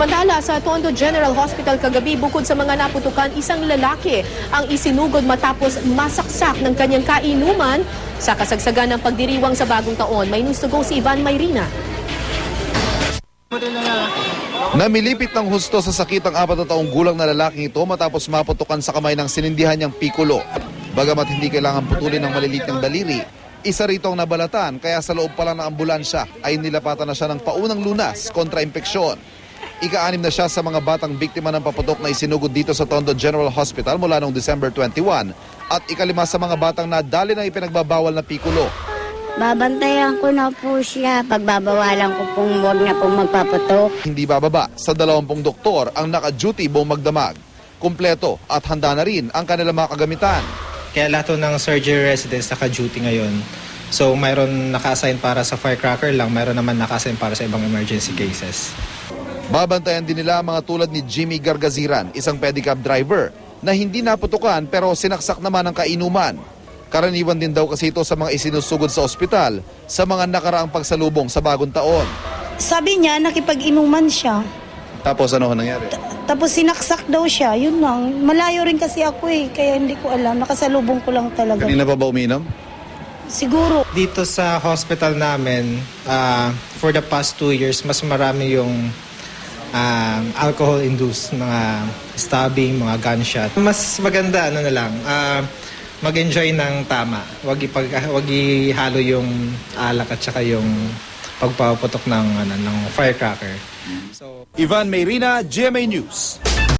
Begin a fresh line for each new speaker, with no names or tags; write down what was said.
Samantala, sa Tondo General Hospital kagabi, bukod sa mga naputukan, isang lalaki ang isinugod matapos masaksak ng kanyang kainuman sa kasagsagan ng pagdiriwang sa bagong taon. May news to go si Ivan Mayrina.
Namilipit ng husto sa sakit ang 4 na taong gulang na lalaking ito matapos maputukan sa kamay ng sinindihan niyang pikulo. Bagamat hindi kailangan putulin ng maliliit ng daliri, isa rito ang nabalatan kaya sa loob pa lang ng ambulansya ay nilapatan na siya ng paunang lunas kontra impeksyon. Ika-6 na siya sa mga batang biktima ng paputok na isinugod dito sa Tondo General Hospital mula noong December 21 at ika-5 sa mga batang nadali ng ipinagbabawal na pikulo.
Babantayan ko na po siya. Pagbabawalan ko pong huwag na pong magpaputok.
Hindi bababa sa 20 doktor ang naka-duty buong magdamag. Kumpleto at handa na rin ang kanilang mga kagamitan.
Kaya lahat ng surgery residents naka-duty ngayon. So mayroon naka-assign para sa firecracker lang, mayroon naman naka-assign para sa ibang emergency cases.
Babantayan din nila mga tulad ni Jimmy Gargaziran, isang pedicab driver na hindi naputukan pero sinaksak naman ang kainuman. Karaniwan din daw kasi ito sa mga isinusugod sa ospital sa mga nakaraang pagsalubong sa bagong taon.
Sabi niya, nakipag-inuman siya.
Tapos ano nangyari?
Tapos sinaksak daw siya, yun lang. Malayo rin kasi ako kaya hindi ko alam. Nakasalubong ko lang talaga.
Kanina pa ba uminom?
Siguro.
Dito sa hospital namin, for the past 2 years, mas marami yung alcohol-induced, mga stabbing, mga gunshot. Mas maganda, mag-enjoy ng tama. Wag ihalo yung alak at saka yung pagpaputok ng firecracker.
Ivan Mayrina, GMA News.